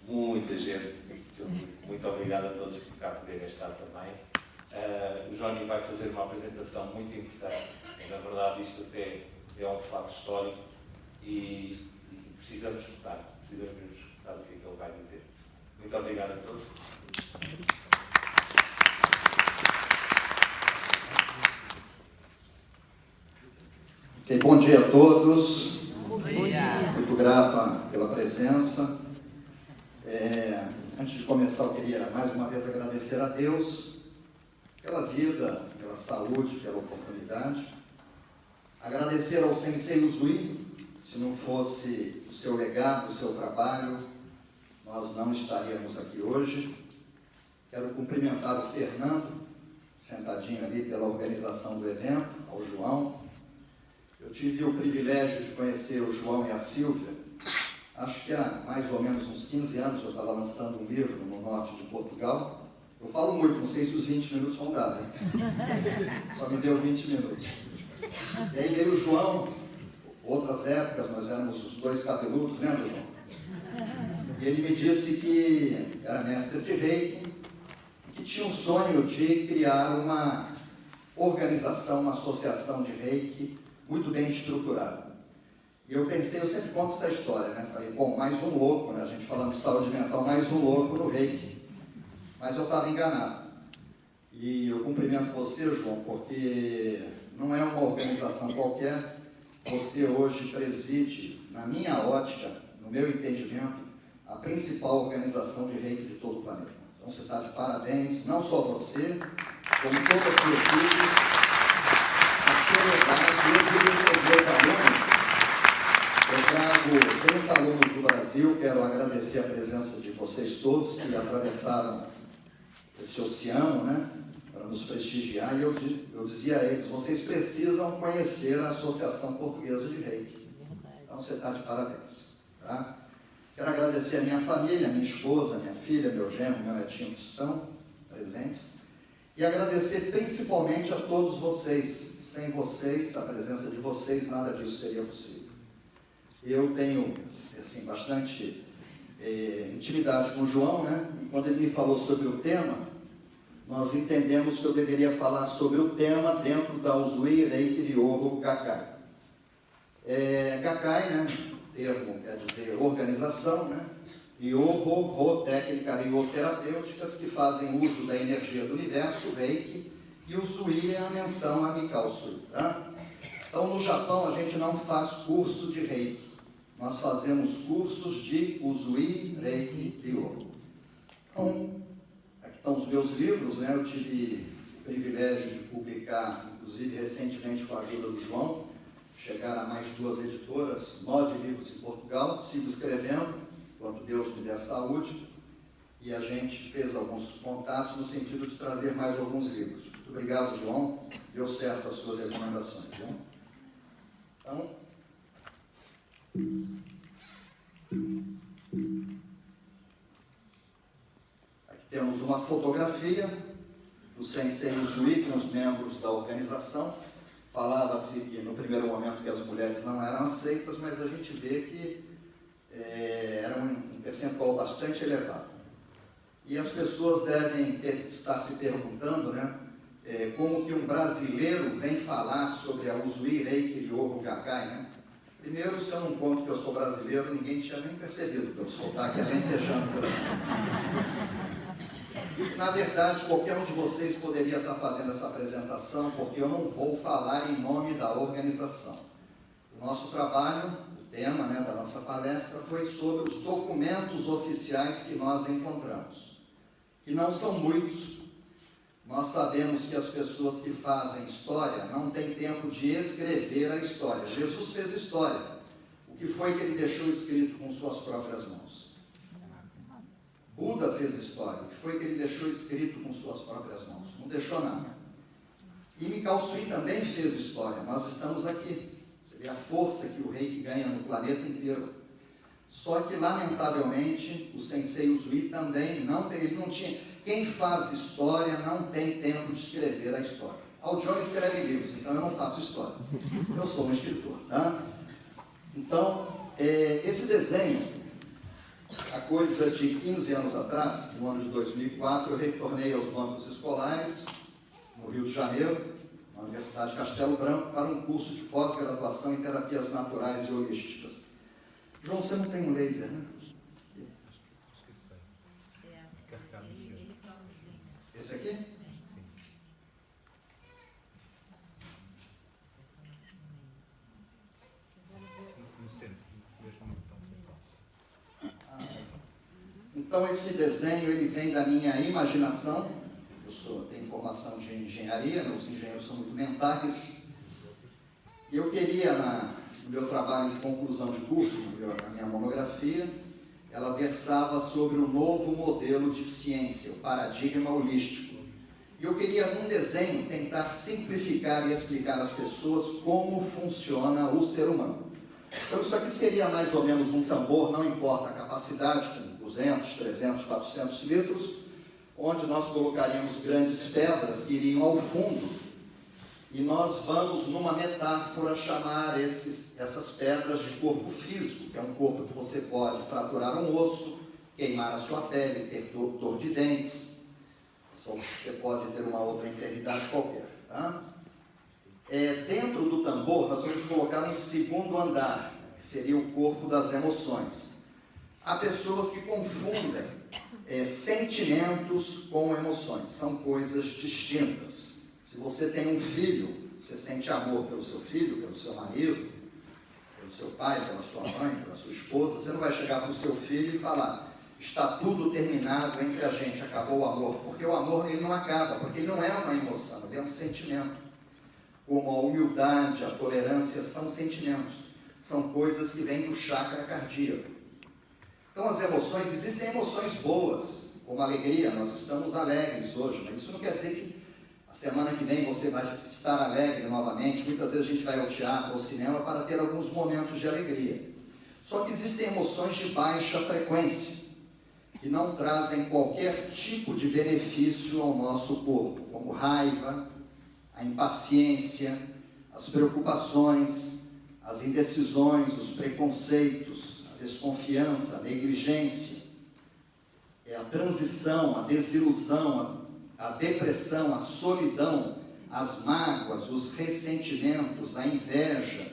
muita gente. Muito obrigado a todos por cá poderem estar também. O Johnny vai fazer uma apresentação muito importante. Na verdade, isto até é um fato histórico e precisamos escutar o que é que ele vai dizer. Muito obrigado a todos. Okay, bom dia a todos. Bom dia. Muito grato pela presença. Antes de começar, eu queria mais uma vez agradecer a Deus pela vida, pela saúde, pela oportunidade. Agradecer ao Sensei Usui. Se não fosse o seu legado, o seu trabalho, nós não estaríamos aqui hoje. Quero cumprimentar o Fernando, sentadinho ali pela organização do evento, ao João. Eu tive o privilégio de conhecer o João e a Silvia. Acho que há mais ou menos uns 15 anos eu estava lançando um livro no norte de Portugal. Eu falo muito, não sei se os 20 minutos vão dar, né? Só me deu 20 minutos. E aí veio o João, outras épocas, nós éramos os dois cabeludos, lembra, João? E ele me disse que era mestre de Reiki e que tinha um sonho de criar uma organização, uma associação de Reiki muito bem estruturada. E eu pensei, eu sempre conto essa história, né? Falei, bom, mais um louco, né? A gente falando de saúde mental, mais um louco no Reiki. Mas eu estava enganado. E eu cumprimento você, João, porque não é uma organização qualquer. Você hoje preside, na minha ótica, no meu entendimento, a principal organização de Reiki de todo o planeta. Então você está de parabéns, não só você, como toda a sua equipe, a seriedade. Eu diria aos seus dois alunos. Eu trago 30 alunos do Brasil, quero agradecer a presença de vocês todos que atravessaram esse oceano, né, para nos prestigiar, e eu dizia a eles, vocês precisam conhecer a Associação Portuguesa de Reiki. Então você está de parabéns. Tá? Quero agradecer a minha família, a minha esposa, minha filha, meu genro, meu netinho que estão presentes, e agradecer principalmente a todos vocês. Sem vocês, a presença de vocês, nada disso seria possível. Eu tenho, assim, bastante intimidade com o João, né? E quando ele me falou sobre o tema, nós entendemos que eu deveria falar sobre o tema dentro da Usui Reiki Ryoho Gakkai. Gakkai, né? O termo quer dizer organização, né? Ryoho, técnica rioterapêuticas que fazem uso da energia do universo, Reiki, e o Usui é a menção a Mikao Usui, tá? Então, no Japão, a gente não faz curso de Reiki. Nós fazemos cursos de Usui Reiki Ryoho. Então, aqui estão os meus livros, né? Eu tive o privilégio de publicar, inclusive recentemente com a ajuda do João, chegar a mais 2 editoras, 9 livros em Portugal, sigo escrevendo, enquanto Deus me der saúde, e a gente fez alguns contatos no sentido de trazer mais alguns livros. Muito obrigado, João. Deu certo as suas recomendações, João. Então, aqui temos uma fotografia do Sensei Usui com os membros da organização. Falava-se que no primeiro momento que as mulheres não eram aceitas, mas a gente vê que era um percentual bastante elevado. E as pessoas devem estar se perguntando, né? Como que um brasileiro vem falar sobre a Usui Reiki Ryoho Gakkai, né? Primeiro, se eu não conto que eu sou brasileiro, ninguém tinha nem percebido pelo sotaque alentejano. Na verdade, qualquer um de vocês poderia estar fazendo essa apresentação, porque eu não vou falar em nome da organização. O nosso trabalho, o tema, né, da nossa palestra, foi sobre os documentos oficiais que nós encontramos. E não são muitos. Nós sabemos que as pessoas que fazem história não têm tempo de escrever a história. Jesus fez história. O que foi que ele deixou escrito com suas próprias mãos? Buda fez história. O que foi que ele deixou escrito com suas próprias mãos? Não deixou nada. E Mikao Usui também fez história. Nós estamos aqui. Você vê a força que o Reiki ganha no planeta inteiro. Só que, lamentavelmente, o Sensei Usui também ele não tinha... Quem faz história não tem tempo de escrever a história. O John escreve livros, então eu não faço história. Eu sou um escritor, tá? Então, esse desenho Há coisa de 15 anos atrás, no ano de 2004, eu retornei aos bancos escolares, no Rio de Janeiro, na Universidade de Castelo Branco, para um curso de pós-graduação em terapias naturais e holísticas. João, você não tem um laser, né? Esse aqui? Sim. No centro, deixa eu montar central. Então, esse desenho ele vem da minha imaginação. Eu tenho formação de engenharia, meus engenheiros são muito mentais. E eu queria, no meu trabalho de conclusão de curso, na minha monografia, ela versava sobre o novo modelo de ciência, o paradigma holístico. E eu queria, num desenho, tentar simplificar e explicar às pessoas como funciona o ser humano. Então, isso aqui seria mais ou menos um tambor, não importa a capacidade, com 200, 300, 400 litros, onde nós colocaríamos grandes pedras que iriam ao fundo, e nós vamos, numa metáfora, chamar essas pedras de corpo físico, que é um corpo que você pode fraturar um osso, queimar a sua pele, ter dor de dentes, você pode ter uma outra enfermidade qualquer. Tá? Dentro do tambor, nós vamos colocar um segundo andar, que seria o corpo das emoções. Há pessoas que confundem sentimentos com emoções, são coisas distintas. Se você tem um filho, você sente amor pelo seu filho, pelo seu marido, pelo seu pai, pela sua mãe, pela sua esposa, você não vai chegar para o seu filho e falar: está tudo terminado entre a gente, acabou o amor, porque o amor ele não acaba, porque ele não é uma emoção, ele é um sentimento. Como a humildade, a tolerância são sentimentos, são coisas que vêm do chakra cardíaco. Então as emoções, existem emoções boas, como alegria, nós estamos alegres hoje, mas isso não quer dizer que a semana que vem você vai estar alegre novamente. Muitas vezes a gente vai ao teatro, ao cinema, para ter alguns momentos de alegria. Só que existem emoções de baixa frequência, que não trazem qualquer tipo de benefício ao nosso corpo, como raiva, a impaciência, as preocupações, as indecisões, os preconceitos, a desconfiança, a negligência, a transição, a desilusão, a depressão, a solidão, as mágoas, os ressentimentos, a inveja,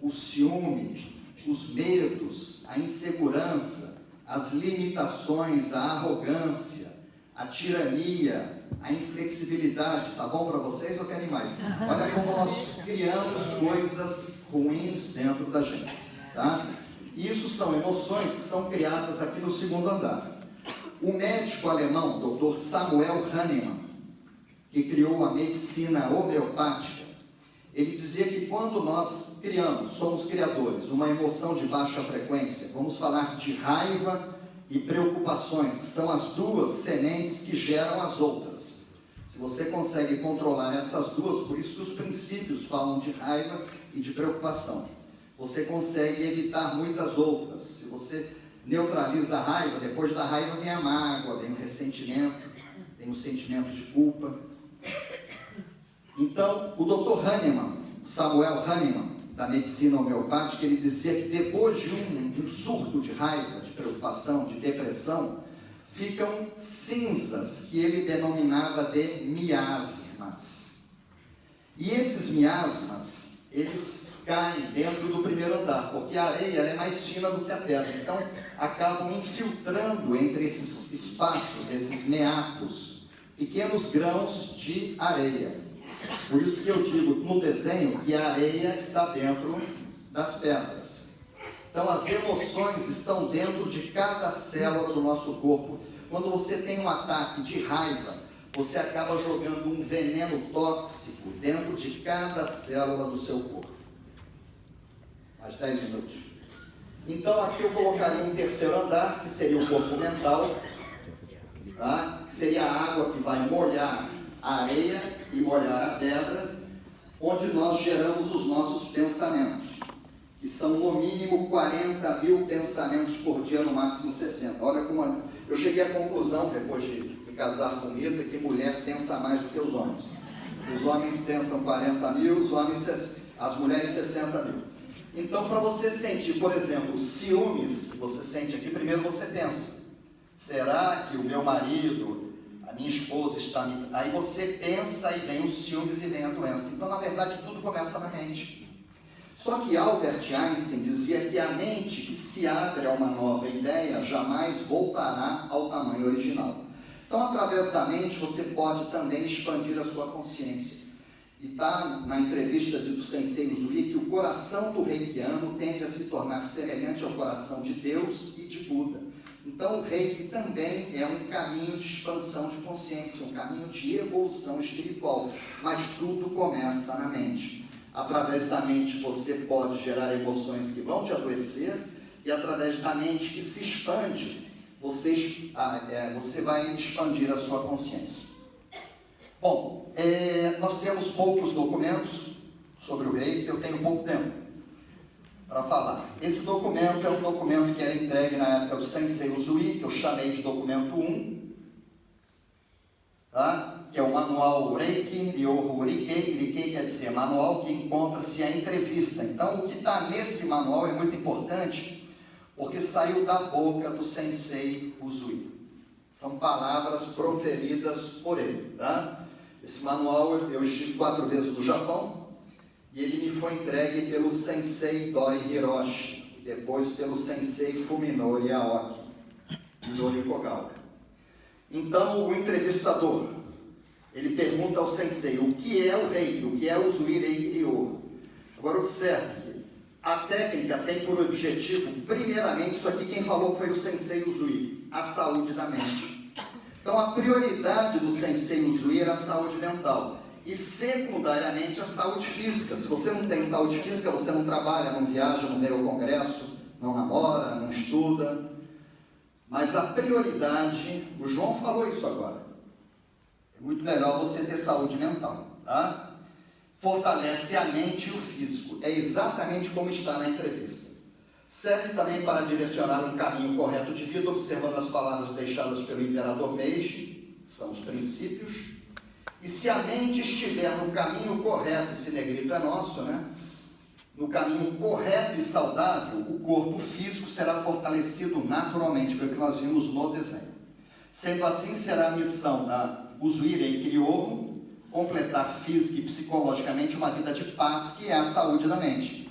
o ciúme, os medos, a insegurança, as limitações, a arrogância, a tirania, a inflexibilidade. Tá bom para vocês ou querem mais? Olha como nós criamos coisas ruins dentro da gente, tá? Isso são emoções que são criadas aqui no segundo andar. O médico alemão, Dr. Samuel Hahnemann, que criou a medicina homeopática, ele dizia que quando nós criamos, somos criadores, uma emoção de baixa frequência, vamos falar de raiva e preocupações, que são as duas sementes que geram as outras. Se você consegue controlar essas duas, por isso que os princípios falam de raiva e de preocupação, você consegue evitar muitas outras. Se você neutraliza a raiva, depois da raiva vem a mágoa, vem o ressentimento, vem o sentimento de culpa. Então, o Dr. Hahnemann, Samuel Hahnemann, da medicina homeopática, ele dizia que depois de um surto de raiva, de preocupação, de depressão, ficam cinzas que ele denominava de miasmas. E esses miasmas, eles caem dentro do primeiro andar, porque a areia ela é mais fina do que a pedra, então acabam infiltrando entre esses espaços, esses meatos, pequenos grãos de areia. Por isso que eu digo no desenho que a areia está dentro das pedras. Então as emoções estão dentro de cada célula do nosso corpo. Quando você tem um ataque de raiva, você acaba jogando um veneno tóxico dentro de cada célula do seu corpo. Mais 10 minutos. Então aqui eu colocaria um terceiro andar, que seria o corpo mental, tá? Que seria a água que vai molhar a areia e molhar a pedra, onde nós geramos os nossos pensamentos, que são no mínimo 40 mil pensamentos por dia, no máximo 60. Olha como eu cheguei à conclusão, depois de me casar com Mita, que mulher pensa mais do que os homens. Os homens pensam 40 mil, as mulheres 60 mil. Então, para você sentir, por exemplo, ciúmes, você sente aqui, primeiro você pensa, será que o meu marido, a minha esposa está me... Aí você pensa e vem os ciúmes e vem a doença. Então, na verdade, tudo começa na mente. Só que Albert Einstein dizia que a mente que se abre a uma nova ideia jamais voltará ao tamanho original. Então, através da mente, você pode também expandir a sua consciência. E está na entrevista do Sensei Usui que o coração do reikiano tende a se tornar semelhante ao coração de Deus e de Buda. Então, o reiki também é um caminho de expansão de consciência, um caminho de evolução espiritual. Mas tudo começa na mente. Através da mente você pode gerar emoções que vão te adoecer, e através da mente que se expande, você vai expandir a sua consciência. Bom, nós temos poucos documentos sobre o reiki, eu tenho pouco tempo para falar. Esse documento é um documento que era entregue na época do Sensei Usui, que eu chamei de documento 1, tá? Que é o manual Reiki Ryoho Rikei. Rikei quer dizer manual que encontra-se a entrevista. Então, o que está nesse manual é muito importante, porque saiu da boca do Sensei Usui. São palavras proferidas por ele, tá? Esse manual eu estive 4 vezes no Japão, e ele me foi entregue pelo Sensei Doi Hiroshi, e depois pelo Sensei Fuminori Aoki, Minori Kogawa. Então, o entrevistador, ele pergunta ao Sensei, o que é o Reiki, o que é o Usui Reiki Ryoho? Agora, observe que a técnica tem por objetivo, primeiramente, isso aqui quem falou foi o Sensei Usui, a saúde da mente. Então, a prioridade do Sensei Usui era a saúde mental e, secundariamente, a saúde física. Se você não tem saúde física, você não trabalha, não viaja, não vem ao congresso, não namora, não estuda. Mas a prioridade, o João falou isso agora, é muito melhor você ter saúde mental, tá? Fortalece a mente e o físico. É exatamente como está na entrevista. Serve também para direcionar um caminho correto de vida, observando as palavras deixadas pelo imperador Meiji, são os princípios. E se a mente estiver no caminho correto, esse negrito é nosso, né? No caminho correto e saudável, o corpo físico será fortalecido naturalmente, foi o que nós vimos no desenho. Sendo assim, será a missão da Usui Reiki Ryoho completar física e psicologicamente uma vida de paz, que é a saúde da mente.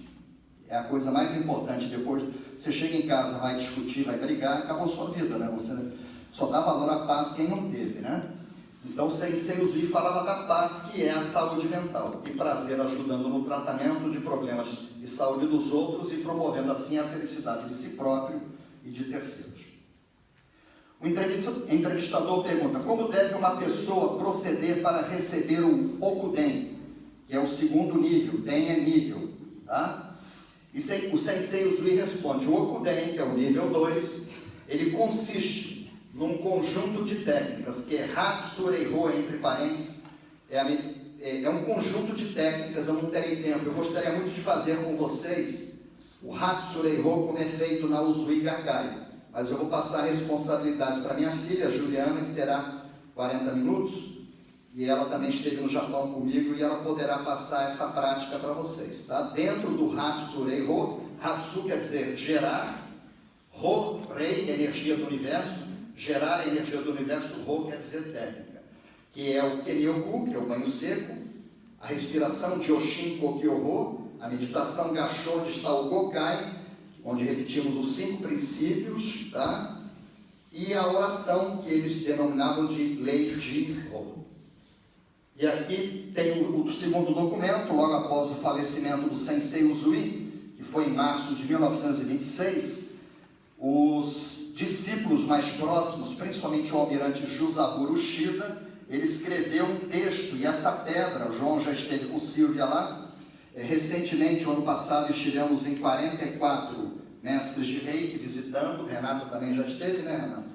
É a coisa mais importante. Depois você chega em casa, vai discutir, vai brigar, acabou sua vida, né? Você só dá valor à paz quem não teve, né? Então, o Sensei Usui falava da paz, que é a saúde mental, e prazer ajudando no tratamento de problemas de saúde dos outros e promovendo assim a felicidade de si próprio e de terceiros. O entrevistador pergunta, como deve uma pessoa proceder para receber o Okuden, que é o segundo nível, Den é nível, tá? E o Sensei Usui responde, o Okuden, que é o nível 2, ele consiste num conjunto de técnicas, que é Hatsureiho, entre parênteses, é um conjunto de técnicas, eu não terei tempo, eu gostaria muito de fazer com vocês o Hatsureiho como é feito na Usui Gakkai, mas eu vou passar a responsabilidade para minha filha, Juliana, que terá 40 minutos, e ela também esteve no Japão comigo, e ela poderá passar essa prática para vocês, tá? Dentro do Hatsureiho, Hatsu quer dizer gerar, Ho, Rei, energia do universo, gerar a energia do universo, Ho quer dizer técnica, que é o Kenyoku, que é o banho seco, a respiração de Oshin Kokyoho, a meditação Gassho, onde está o Gokai, onde repetimos os 5 princípios, tá? E a oração que eles denominavam de Leiji-Ho. E aqui tem o segundo documento, logo após o falecimento do Sensei Usui, que foi em março de 1926, os discípulos mais próximos, principalmente o almirante Jusaburo Shida, ele escreveu um texto, e essa pedra, o João já esteve com Silvia lá, recentemente, o ano passado, estivemos em 44 mestres de Reiki visitando, o Renato também já esteve, né, Renato?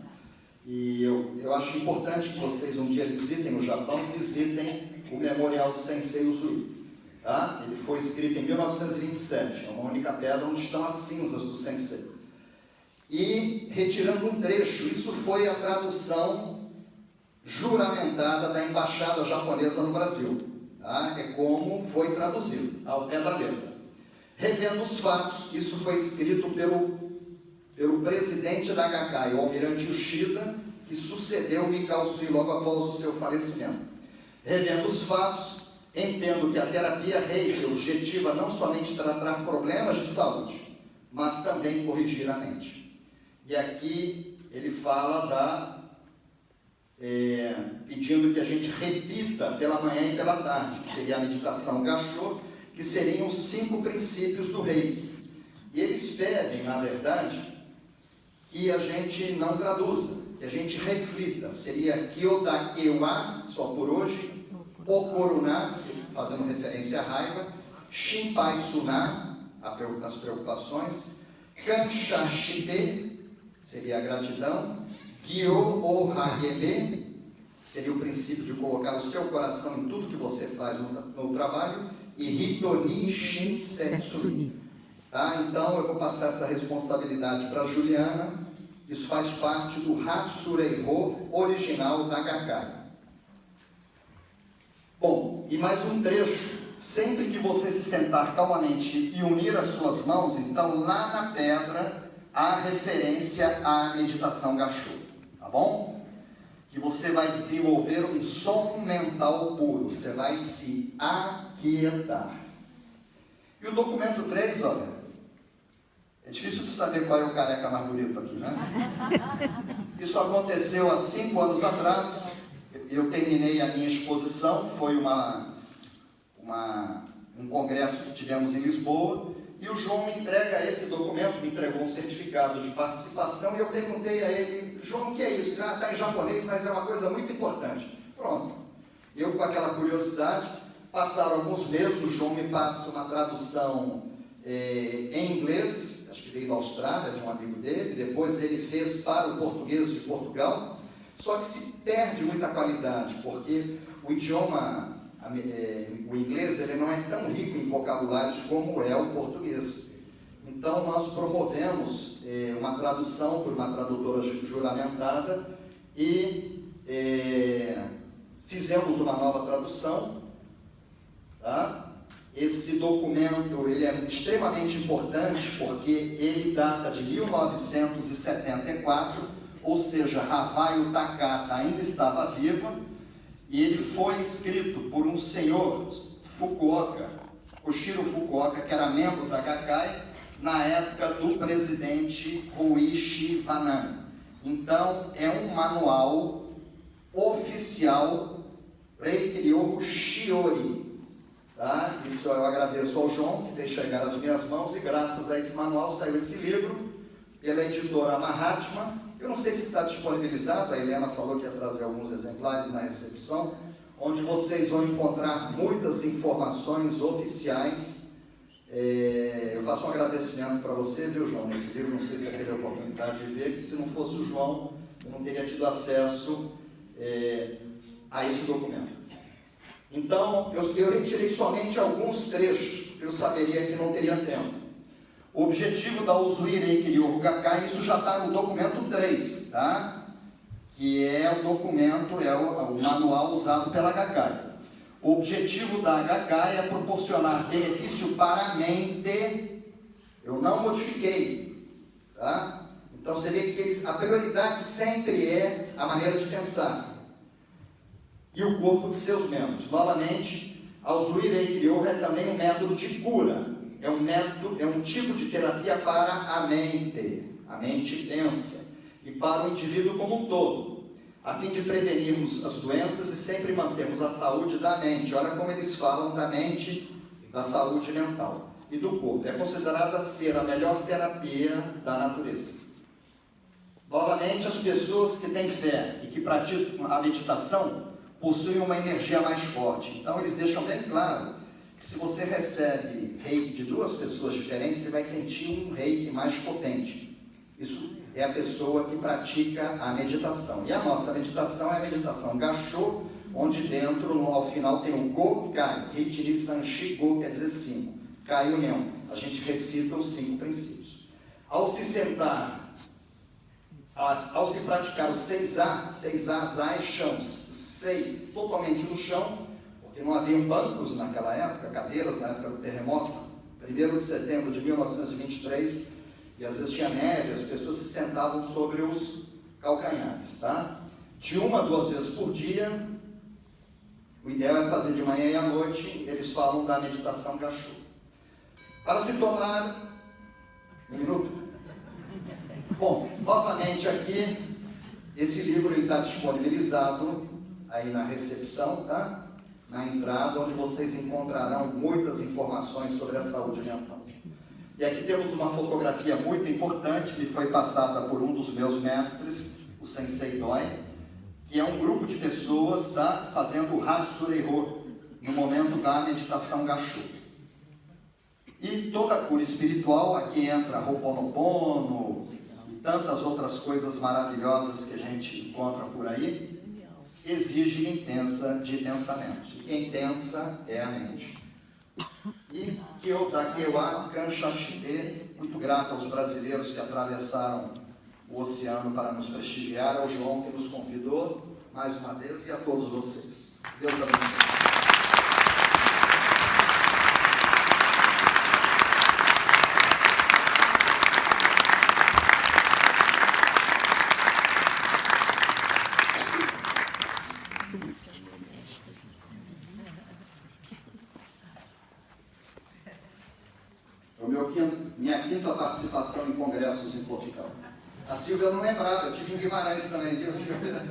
E eu acho importante que vocês um dia visitem o Japão, visitem o Memorial do Sensei Usui. Tá? Ele foi escrito em 1927, é uma única pedra onde estão as cinzas do Sensei. E, retirando um trecho, isso foi a tradução juramentada da Embaixada Japonesa no Brasil. Tá? É como foi traduzido, ao pé da letra. Revendo os fatos, isso foi escrito pelo presidente da Gakkai, o almirante Yoshida, que sucedeu Mikao Usui logo após o seu falecimento. Revendo os fatos, entendo que a terapia Reiki objetiva não somente tratar problemas de saúde, mas também corrigir a mente. E aqui ele fala pedindo que a gente repita pela manhã e pela tarde, que seria a meditação Gassho, que seriam os 5 princípios do Reiki. E eles pedem, na verdade, que a gente não traduza, que a gente reflita. Seria Kyodakewa, só por hoje, Okoruna, fazendo referência à raiva, Shinpai Suna, as preocupações, Kansha Shite, seria a gratidão, Gyo o Hagebe, seria o princípio de colocar o seu coração em tudo que você faz no trabalho, e Hitoni Shinsetsuni. Tá? Então eu vou passar essa responsabilidade para a Juliana. Isso faz parte do Hatsurei-ho original da Gakkai. Bom, e mais um trecho. Sempre que você se sentar calmamente e unir as suas mãos, então lá na pedra há referência à meditação Gassho, tá bom? Que você vai desenvolver um som mental puro, você vai se aquietar. E o documento 3, olha, é difícil de saber qual é o careca mais bonito aqui, né? Isso aconteceu há 5 anos atrás. Eu terminei a minha exposição, foi um congresso que tivemos em Lisboa, e o João me entrega esse documento, me entregou um certificado de participação, e eu perguntei a ele: João, o que é isso? Está em japonês, mas é uma coisa muito importante. Pronto. Eu, com aquela curiosidade, passaram alguns meses, o João me passa uma tradução em inglês, acho que veio da Austrália, de um amigo dele, depois ele fez para o português de Portugal, só que se perde muita qualidade, porque o idioma, o inglês, ele não é tão rico em vocabulários como é o português. Então nós promovemos uma tradução por uma tradutora juramentada e fizemos uma nova tradução, tá? Esse documento ele é extremamente importante porque ele data de 1974, ou seja, Havaio Takata ainda estava viva, e ele foi escrito por um senhor Fukuoka, Koshiro Fukuoka, que era membro da Gakkai, na época do presidente Koichi Wanami. Então, é um manual oficial Reiki Ryoho Shiori. Tá? Isso eu agradeço ao João, que fez chegar às minhas mãos, e graças a esse manual saiu esse livro pela editora Mahatma. Eu não sei se está disponibilizado, a Helena falou que ia trazer alguns exemplares na recepção, onde vocês vão encontrar muitas informações oficiais. Eu faço um agradecimento para você, viu, João, nesse livro, não sei se você teve a oportunidade de ver, que se não fosse o João, eu não teria tido acesso a esse documento. Então, eu retirei somente alguns trechos, porque eu saberia que não teria tempo. O objetivo da Usui Reiki Ryoho Gakkai, isso já está no documento 3, tá? Que é o documento, o manual usado pela Gakkai. O objetivo da Gakkai é proporcionar benefício para a mente. Eu não modifiquei, tá? Então você vê que a prioridade sempre é a maneira de pensar e o corpo de seus membros. Novamente, a Usui Reiki Ryoho é também um método de cura. É um tipo de terapia para a mente pensa, e para o indivíduo como um todo, a fim de prevenirmos as doenças e sempre mantermos a saúde da mente. Olha como eles falam da mente, da saúde mental e do corpo. É considerada ser a melhor terapia da natureza. Novamente, as pessoas que têm fé e que praticam a meditação possuem uma energia mais forte. Então, eles deixam bem claro que se você recebe reiki de 2 pessoas diferentes, você vai sentir um reiki mais potente. Isso é a pessoa que pratica a meditação. E a nossa meditação é a meditação Gassho, onde dentro, ao final, tem o Gokai, Hitiri Sanshi Go, quer dizer 5. Kai, união. A gente recita os 5 princípios. Ao se sentar, ao se praticar o 6A, 6A, Zai, chão, sei, totalmente no chão, porque não haviam bancos naquela época, cadeiras na época do terremoto, 1º de setembro de 1923, e às vezes tinha neve, as pessoas se sentavam sobre os calcanhares, tá? De 1 a 2 vezes por dia, o ideal é fazer de manhã e à noite, eles falam da meditação Gachu. Para se tornar... Um minuto? Bom, novamente aqui, esse livro está disponibilizado aí na recepção, tá? Na entrada, onde vocês encontrarão muitas informações sobre a saúde mental. E aqui temos uma fotografia muito importante que foi passada por um dos meus mestres, o Sensei Doi, que é um grupo de pessoas, tá, fazendo o Hatsureiho no momento da meditação Gachu. E toda a cura espiritual, aqui entra Ho'oponopono e tantas outras coisas maravilhosas que a gente encontra por aí, exige intensa de pensamentos. E quem pensa é a mente. E Kyotakewa Kanshashite, muito grato aos brasileiros que atravessaram o oceano para nos prestigiar, ao João que nos convidou mais uma vez e a todos vocês. Deus abençoe. Minha quinta participação em congressos em Portugal. A Silvia não lembrava, eu tive em Guimarães também, viu, Silvia?